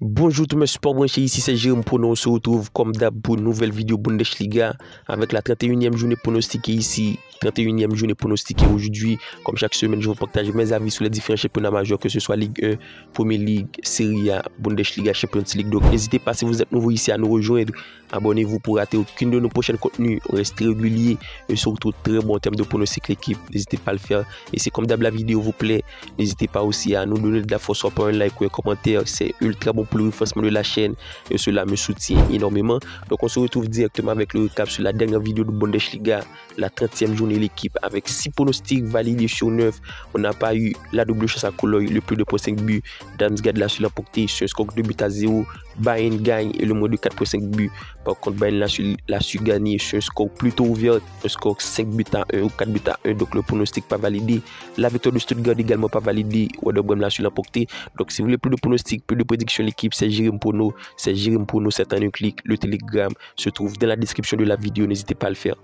Bonjour tous mes supports branchés, ici c'est Jérôme Prono. On se retrouve comme d'hab pour une nouvelle vidéo Bundesliga avec la 31e journée pronostiquée ici. 31e journée pronostiquée aujourd'hui. Comme chaque semaine, je vous partage mes avis sur les différents championnats majeurs, que ce soit Ligue 1, Premier League, Serie A, Bundesliga, Champions League. Donc n'hésitez pas, si vous êtes nouveau ici, à nous rejoindre. Abonnez-vous pour rater aucune de nos prochains contenus. On reste régulier et surtout très bon en termes de pronostic l'équipe. N'hésitez pas à le faire. Et si comme d'hab la vidéo vous plaît, n'hésitez pas aussi à nous donner de la force par un like ou un commentaire. C'est ultra bon pour le renforcement de la chaîne et cela me soutient énormément. Donc on se retrouve directement avec le recap sur la dernière vidéo de Bundesliga, la 30e journée l'équipe avec 6 pronostics validés sur 9. On n'a pas eu la double chance à Cologne, le plus de 5 buts. Damsgaard l'a su l'emporter sur un score 2-0. Bayern gagne et le moins de 4,5 buts. Par contre, Bayern l'a su gagner sur un score plutôt ouvert, un score 5-1 ou 4-1. Donc le pronostic pas validé. La victoire de Stuttgart également pas validée. Werder Bremen l'a su l'emporter. Donc si vous voulez plus de pronostics, plus de prédictions l'équipe, c'est Jérôme Prono. C'est Jérôme Prono, c'est un clic. Le Telegram se trouve dans la description de la vidéo. N'hésitez pas à le faire.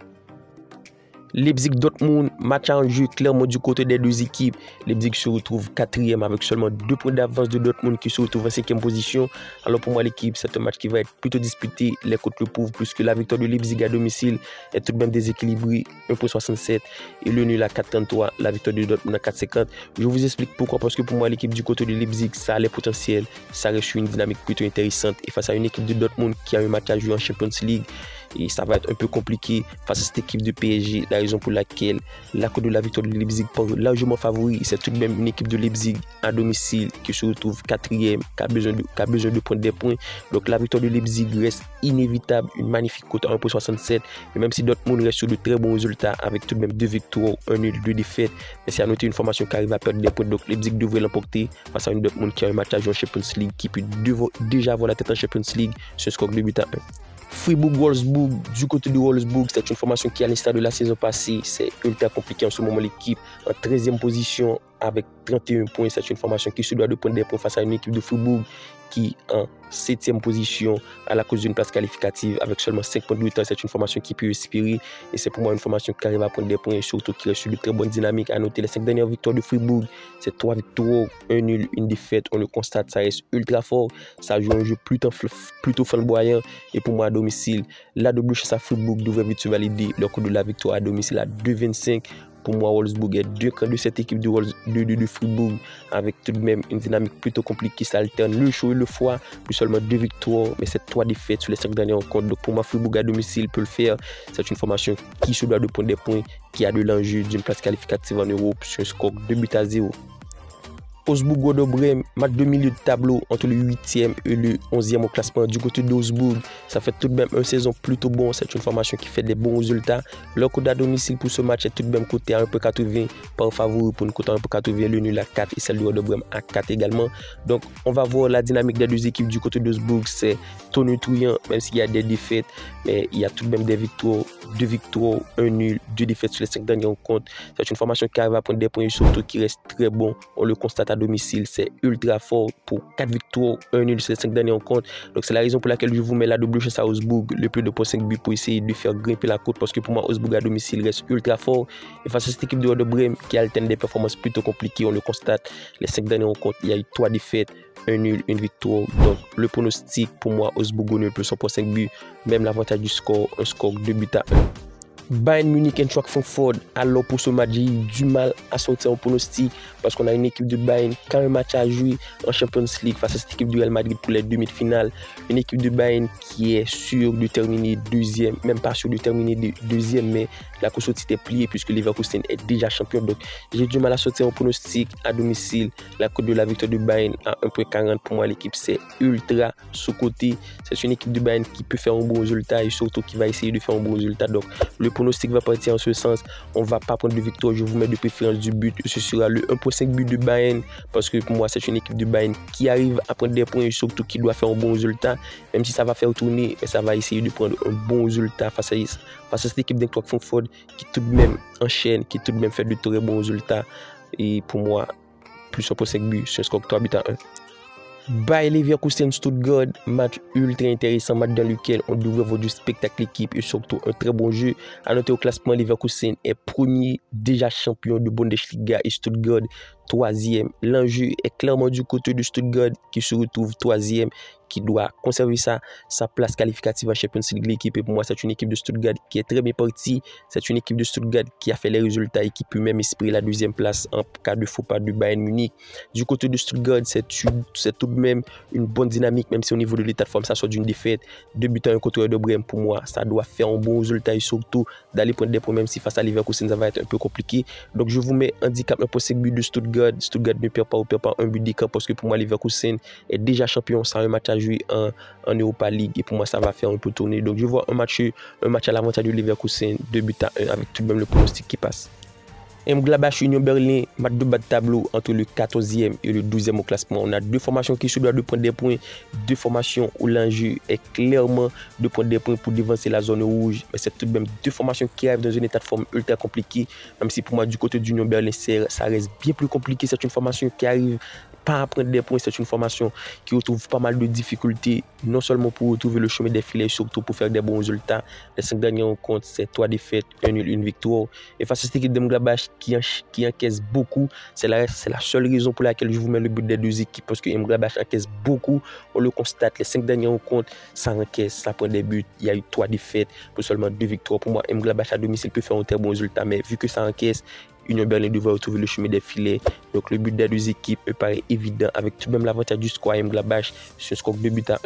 Leipzig-Dortmund, match en jeu clairement du côté des deux équipes. Leipzig se retrouve 4e avec seulement 2 points d'avance de Dortmund qui se retrouve en 5e position. Alors pour moi l'équipe, c'est un match qui va être plutôt disputé. Les côtes le prouvent, puisque la victoire de Leipzig à domicile est tout de même déséquilibrée, 1,67 et le nul à 4,33, la victoire de Dortmund à 4,50. Je vous explique pourquoi, parce que pour moi l'équipe du côté de Leipzig, ça a les potentiels, ça reste une dynamique plutôt intéressante et face à une équipe de Dortmund qui a un match à jouer en Champions League. Et ça va être un peu compliqué face à cette équipe de PSG. La raison pour laquelle la cote de la victoire de Leipzig paraît largement favori, c'est tout de même une équipe de Leipzig à domicile qui se retrouve 4e, qui a besoin de prendre des points. Donc la victoire de Leipzig reste inévitable, une magnifique cote à 1,67. Et même si Dortmund reste sur de très bons résultats avec tout de même 2 victoires, 1 nul, 2 défaites, mais c'est à noter une formation qui arrive à perdre des points. Donc Leipzig devrait l'emporter face à une Dortmund qui a un match à jouer en Champions League, qui peut déjà avoir la tête en Champions League sur un score de 2-1. Fribourg-Wolfsburg, du côté de Wolfsburg, c'est une formation qui, à l'instar de la saison passée, c'est ultra compliqué en ce moment. L'équipe en 13e position avec 31 points. C'est une formation qui se doit de prendre des points face à une équipe de Fribourg qui en 7e position à la cause d'une place qualificative avec seulement 5 points de retard. C'est une formation qui peut respirer et c'est pour moi une formation qui arrive à prendre des points et surtout qui reste sur de très bonnes dynamiques. À noter les 5 dernières victoires de Fribourg, c'est 3 victoires, 1 nul, 1 défaite. On le constate, ça reste ultra fort. Ça joue un jeu plutôt flamboyant et pour moi à domicile, la double chance à Fribourg devrait vite se valider. Le coût de la victoire à domicile à 2,25. Pour moi, Wolfsburg est 2 camps de cette équipe de Fribourg avec tout de même une dynamique plutôt compliquée. Ça alterne le chaud et le froid, plus seulement 2 victoires, mais c'est 3 défaites sur les 5 dernières rencontres. Donc pour moi, Fribourg à domicile peut le faire. C'est une formation qui se doit de prendre des points, qui a de l'enjeu d'une place qualificative en Europe sur un score 2-0. Augsbourg-Werder Bremen, match de milieu de tableau entre le 8e et le 11e au classement du côté d'Augsbourg. Ça fait tout de même une saison plutôt bon. C'est une formation qui fait des bons résultats. Leur cote à domicile pour ce match est tout de même coté à 1,80 par favori pour une cote à 1,80, le nul à 4 et celle de Werder Bremen à 4 également. Donc on va voir la dynamique des deux équipes du côté d'Augsbourg. C'est tonitruant, même s'il y a des défaites, mais il y a tout de même des victoires, 2 victoires, 1 nul, 2 défaites sur les 5 dernières rencontres. C'est une formation qui arrive à prendre des points et surtout qui reste très bon. On le constate à domicile, c'est ultra fort pour 4 victoires, 1 nul sur les 5 dernières rencontres. Donc c'est la raison pour laquelle je vous mets la double chance à Augsbourg, le plus de 5 buts pour essayer de faire grimper la cote, parce que pour moi Augsbourg à domicile reste ultra fort et face à cette équipe de Werder Bremen qui alterne des performances plutôt compliquées. On le constate, les 5 dernières rencontres, il y a eu 3 défaites, 1 nul, 1 victoire. Donc le pronostic pour moi Augsbourg ne peut 100,5 buts, même l'avantage du score, un score 2-1. Bayern Munich Eintracht Francfort. Alors pour ce match, j'ai eu du mal à sortir en pronostic parce qu'on a une équipe de Bayern qui a un match à jouer en Champions League face à cette équipe du Real Madrid pour les demi-finales. Une équipe de Bayern qui est sûre de terminer deuxième, même pas sûre de terminer deuxième, mais la course était pliée puisque Leverkusen est déjà champion. Donc j'ai du mal à sortir en pronostic à domicile. La cote de la victoire de Bayern à 1,40. Pour moi, l'équipe c'est ultra sous-côté. C'est une équipe de Bayern qui peut faire un bon résultat et surtout qui va essayer de faire un bon résultat. Donc le pronostic va partir en ce sens. On va pas prendre de victoire. Je vous mets de préférence du but. Ce sera le 1,5 but de Bayern parce que pour moi, c'est une équipe de Bayern qui arrive à prendre des points et surtout qui doit faire un bon résultat. Même si ça va faire tourner, mais ça va essayer de prendre un bon résultat face à cette équipe d'Eintracht Francfort qui tout de même enchaîne, qui tout de même fait de très bons résultats. Et pour moi, plus 1,5 but sur un score 3-1. Bayer Leverkusen Stuttgart, match ultra intéressant, match dans lequel on devrait voir du spectacle l'équipe et surtout un très bon jeu. À noter au classement, Leverkusen est premier, déjà champion de Bundesliga et Stuttgart troisième. L'enjeu est clairement du côté de Stuttgart qui se retrouve troisième, qui doit conserver sa place qualificative en Champions League. L'équipe, et pour moi, c'est une équipe de Stuttgart qui est très bien partie. C'est une équipe de Stuttgart qui a fait les résultats et qui peut même espérer la deuxième place en cas de faux pas du Bayern Munich. Du côté de Stuttgart, c'est tout de même une bonne dynamique, même si au niveau de l'état de forme, ça sort d'une défaite. 2 buts à 1 contre de Brême, pour moi, ça doit faire un bon résultat et surtout d'aller prendre des points, même si face à Leverkusen, ça va être un peu compliqué. Donc, je vous mets handicap un possible but de Stuttgart. Stuttgart ne perd pas un but d'écart parce que pour moi, Leverkusen est déjà champion sans un match à jouer en Europa League et pour moi, ça va faire un peu tourner. Donc, je vois un match à l'avantage de Leverkusen, 2 buts à 1 avec tout de même le pronostic qui passe. Gladbach Union Berlin, match de bas de tableau entre le 14e et le 12e au classement. On a deux formations qui se doivent de prendre des points, deux formations où l'enjeu est clairement de prendre des points pour devancer la zone rouge. Mais c'est tout de même deux formations qui arrivent dans un état de forme ultra compliqué. Même si pour moi, du côté d'Union Berlin, ça reste bien plus compliqué. C'est une formation qui arrive pas à prendre des points, c'est une formation qui retrouve pas mal de difficultés, non seulement pour retrouver le chemin des filets, surtout pour faire des bons résultats. Les 5 dernières rencontres, c'est 3 défaites, 1 nul, 1 victoire. Et face à cette équipe de Gladbach qui encaisse beaucoup, c'est la seule raison pour laquelle je vous mets le but des deux équipes, parce que Gladbach encaisse beaucoup. On le constate, les 5 dernières rencontres, ça encaisse, ça prend des buts. Il y a eu 3 défaites pour seulement 2 victoires. Pour moi, Gladbach à domicile peut faire un très bon résultat, mais vu que ça encaisse, Union Berlin devrait retrouver le chemin des filets. Donc le but des deux équipes me paraît évident avec tout de même l'avantage du score Gladbach sur un score de 2 buts à 1.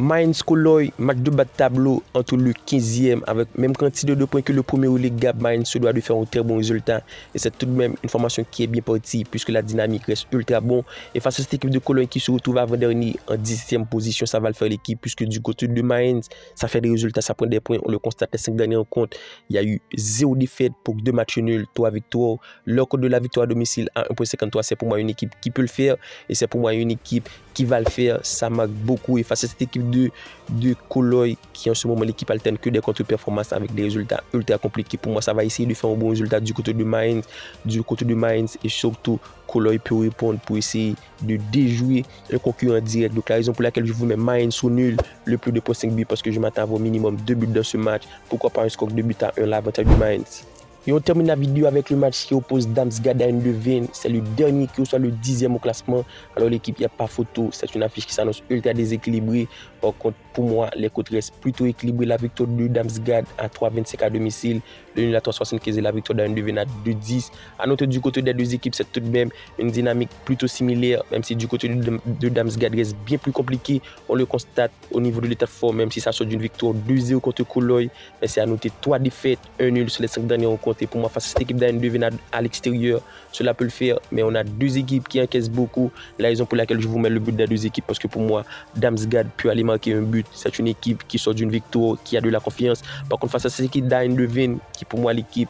Mainz Cologne, match de bas de tableau entre le 15e avec même quantité de points que le premier Ligue Gap. Mainz se doit de faire un très bon résultat et c'est tout de même une formation qui est bien partie puisque la dynamique reste ultra bon. Et face à cette équipe de Cologne qui se retrouve avant-dernier en 10e position, ça va le faire l'équipe puisque du côté de Mainz, ça fait des résultats, ça prend des points. On le constate les 5 dernières rencontres, il y a eu 0 défaite pour 2 matchs nuls, 3 victoires. Le code de la victoire à domicile à 1,53, c'est pour moi une équipe qui peut le faire et c'est pour moi une équipe qui va le faire. Ça marque beaucoup et face à cette équipe de Cologne qui en ce moment l'équipe alterne que des contre-performances avec des résultats ultra compliqués. Pour moi, ça va essayer de faire un bon résultat du côté de Mainz, et surtout Cologne peut répondre pour essayer de déjouer un concurrent direct. Donc la raison pour laquelle je vous mets Mainz au nul, le plus de points 5 buts parce que je m'attends à avoir au minimum 2 buts dans ce match. Pourquoi pas un score de 2 buts à 1, l'avantage du Mainz. Et on termine la vidéo avec le match qui oppose Darmstadt à Eindhoven. C'est le dernier qui reçoit le 10e au classement. Alors l'équipe, il n'y a pas photo. C'est une affiche qui s'annonce ultra déséquilibrée. Par contre, pour moi, les côtes restent plutôt équilibrées. La victoire de Darmstadt à 3,25 à domicile. Le nul à 3,75 et la victoire d'Eindhoven à 2,10. À noter du côté des deux équipes, c'est tout de même une dynamique plutôt similaire. Même si du côté de Darmstadt reste bien plus compliqué. On le constate au niveau de l'état de forme, même si ça sort d'une victoire 2-0 contre Cologne. Mais c'est à noter 3 défaites, 1 nul sur les 5 dernières rencontres. Et pour moi, face à cette équipe d'Eindhoven à l'extérieur, cela peut le faire. Mais on a deux équipes qui encaissent beaucoup. La raison pour laquelle je vous mets le but des deux équipes, parce que pour moi, Darmstadt peut aller marquer un but. C'est une équipe qui sort d'une victoire, qui a de la confiance. Par contre, face à cette équipe d'Eindhoven, qui pour moi l'équipe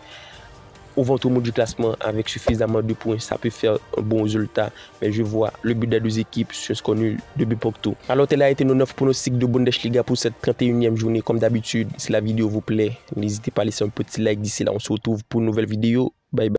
au ventre du classement avec suffisamment de points, ça peut faire un bon résultat. Mais je vois le but des deux équipes sur ce qu'on a eu de but pour tout. Alors, tel a été nos 9 pronostics de Bundesliga pour cette 31e journée. Comme d'habitude, si la vidéo vous plaît, n'hésitez pas à laisser un petit like. D'ici là, on se retrouve pour une nouvelle vidéo. Bye bye.